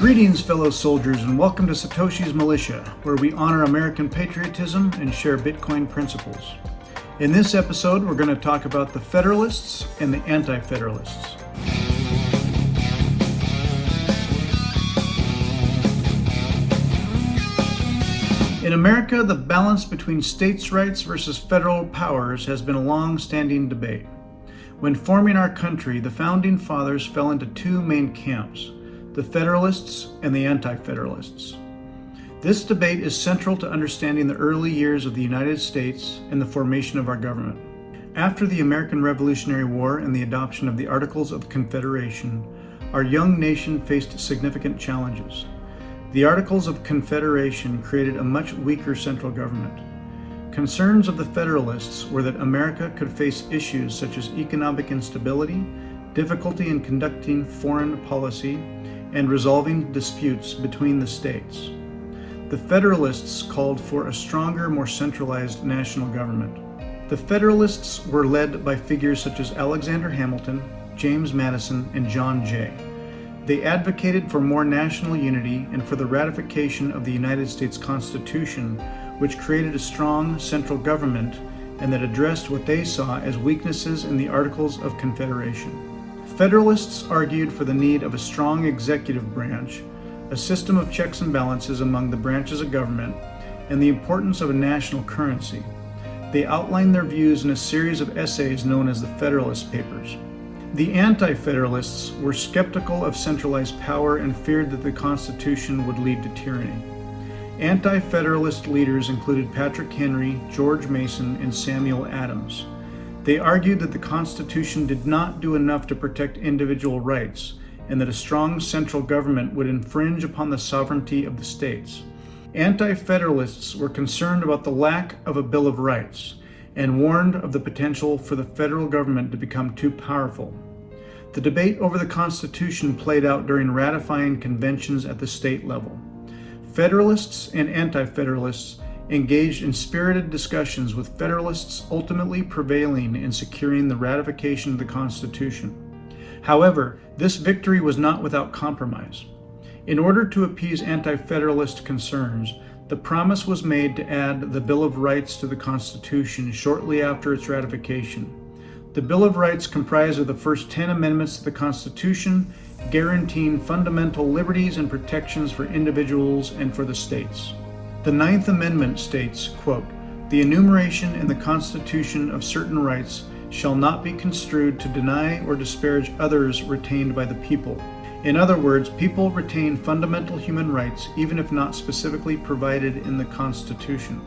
Greetings, fellow soldiers, and welcome to Satoshi's Militia, where we honor American patriotism and share Bitcoin principles. In this episode, we're going to talk about the Federalists and the Anti-Federalists. In America, the balance between states' rights versus federal powers has been a long-standing debate. When forming our country, the Founding Fathers fell into two main camps: the Federalists and the Anti-Federalists. This debate is central to understanding the early years of the United States and the formation of our government. After the American Revolutionary War and the adoption of the Articles of Confederation, our young nation faced significant challenges. The Articles of Confederation created a much weaker central government. Concerns of the Federalists were that America could face issues such as economic instability, difficulty in conducting foreign policy, and resolving disputes between the states. The Federalists called for a stronger, more centralized national government. The Federalists were led by figures such as Alexander Hamilton, James Madison, and John Jay. They advocated for more national unity and for the ratification of the United States Constitution, which created a strong central government and that addressed what they saw as weaknesses in the Articles of Confederation. Federalists argued for the need of a strong executive branch, a system of checks and balances among the branches of government, and the importance of a national currency. They outlined their views in a series of essays known as the Federalist Papers. The Anti-Federalists were skeptical of centralized power and feared that the Constitution would lead to tyranny. Anti-Federalist leaders included Patrick Henry, George Mason, and Samuel Adams. They argued that the Constitution did not do enough to protect individual rights, and that a strong central government would infringe upon the sovereignty of the states. Anti-Federalists were concerned about the lack of a Bill of Rights, and warned of the potential for the federal government to become too powerful. The debate over the Constitution played out during ratifying conventions at the state level. Federalists and Anti-Federalists engaged in spirited discussions, with Federalists ultimately prevailing in securing the ratification of the Constitution. However, this victory was not without compromise. In order to appease Anti-Federalist concerns, the promise was made to add the Bill of Rights to the Constitution shortly after its ratification. The Bill of Rights comprised of the first 10 amendments to the Constitution, guaranteeing fundamental liberties and protections for individuals and for the states. The Ninth Amendment states, quote, "The enumeration in the Constitution of certain rights shall not be construed to deny or disparage others retained by the people." In other words, people retain fundamental human rights even if not specifically provided in the Constitution.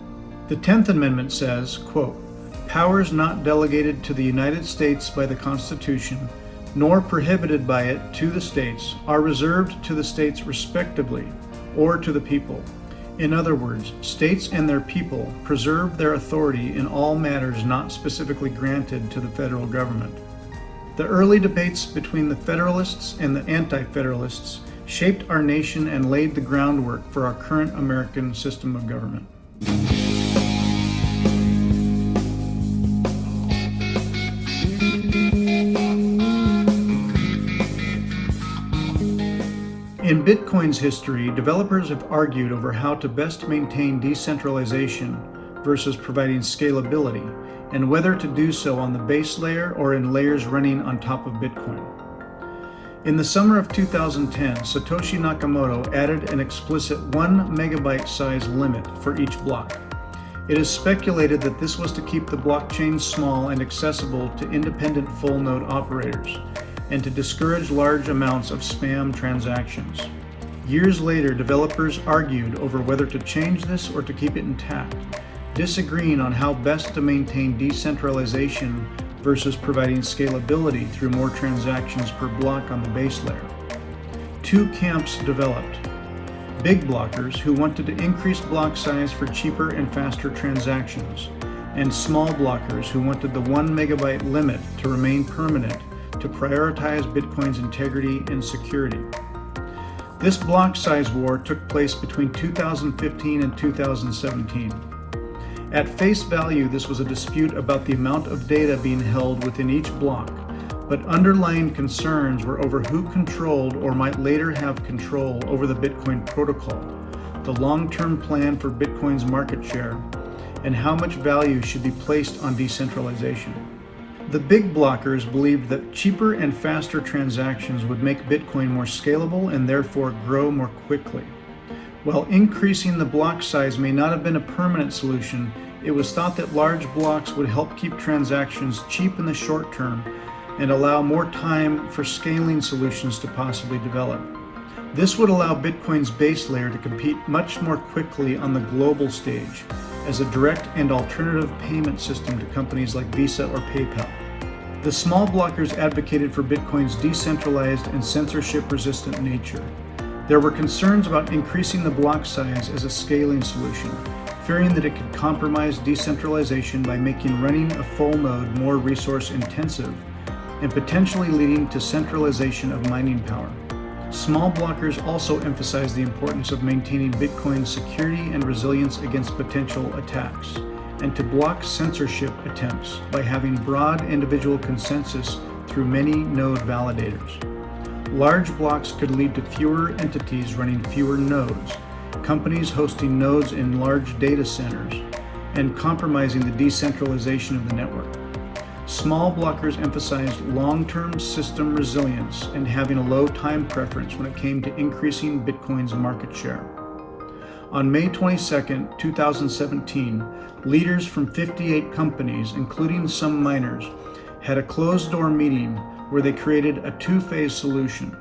The 10th Amendment says, quote, "Powers not delegated to the United States by the Constitution, nor prohibited by it to the states, are reserved to the states respectively, or to the people." In other words, states and their people preserve their authority in all matters not specifically granted to the federal government. The early debates between the Federalists and the Anti-Federalists shaped our nation and laid the groundwork for our current American system of government. In Bitcoin's history, developers have argued over how to best maintain decentralization versus providing scalability, and whether to do so on the base layer or in layers running on top of Bitcoin. In the summer of 2010, Satoshi Nakamoto added an explicit 1 megabyte size limit for each block. It is speculated that this was to keep the blockchain small and accessible to independent full node operators, and to discourage large amounts of spam transactions. Years later, developers argued over whether to change this or to keep it intact, disagreeing on how best to maintain decentralization versus providing scalability through more transactions per block on the base layer. Two camps developed: big blockers who wanted to increase block size for cheaper and faster transactions, and small blockers who wanted the 1 megabyte limit to remain permanent to prioritize Bitcoin's integrity and security. This block size war took place between 2015 and 2017. At face value, this was a dispute about the amount of data being held within each block, but underlying concerns were over who controlled or might later have control over the Bitcoin protocol, the long-term plan for Bitcoin's market share, and how much value should be placed on decentralization. The big blockers believed that cheaper and faster transactions would make Bitcoin more scalable and therefore grow more quickly. While increasing the block size may not have been a permanent solution, it was thought that large blocks would help keep transactions cheap in the short term and allow more time for scaling solutions to possibly develop. This would allow Bitcoin's base layer to compete much more quickly on the global stage as a direct and alternative payment system to companies like Visa or PayPal. The small blockers advocated for Bitcoin's decentralized and censorship-resistant nature. There were concerns about increasing the block size as a scaling solution, fearing that it could compromise decentralization by making running a full node more resource-intensive and potentially leading to centralization of mining power. Small blockers also emphasize the importance of maintaining Bitcoin's security and resilience against potential attacks, and to block censorship attempts by having broad individual consensus through many node validators. Large blocks could lead to fewer entities running fewer nodes, companies hosting nodes in large data centers, and compromising the decentralization of the network. Small blockers emphasized long-term system resilience and having a low time preference when it came to increasing Bitcoin's market share. On May 22, 2017, leaders from 58 companies, including some miners, had a closed-door meeting where they created a two-phase solution.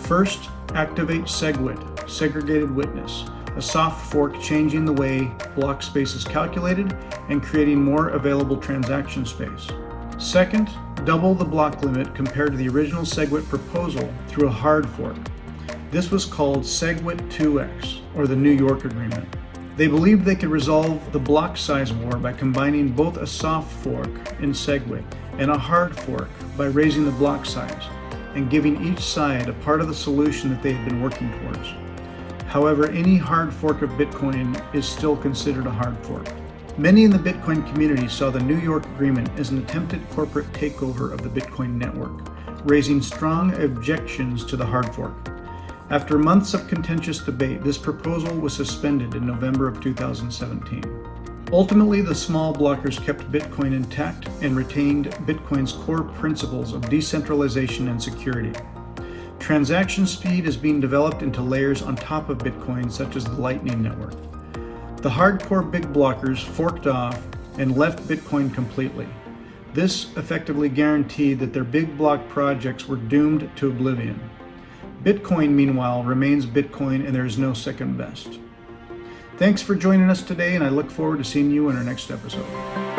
First, activate SegWit, segregated witness, a soft fork changing the way block space is calculated and creating more available transaction space. Second, double the block limit compared to the original SegWit proposal through a hard fork. This was called SegWit 2X, or the New York Agreement. They believed they could resolve the block size war by combining both a soft fork in SegWit and a hard fork by raising the block size and giving each side a part of the solution that they had been working towards. However, any hard fork of Bitcoin is still considered a hard fork. Many in the Bitcoin community saw the New York Agreement as an attempted corporate takeover of the Bitcoin network, raising strong objections to the hard fork. After months of contentious debate, this proposal was suspended in November of 2017. Ultimately, the small blockers kept Bitcoin intact and retained Bitcoin's core principles of decentralization and security. Transaction speed is being developed into layers on top of Bitcoin, such as the Lightning Network. The hardcore big blockers forked off and left Bitcoin completely. This effectively guaranteed that their big block projects were doomed to oblivion. Bitcoin, meanwhile, remains Bitcoin and there is no second best. Thanks for joining us today, and I look forward to seeing you in our next episode.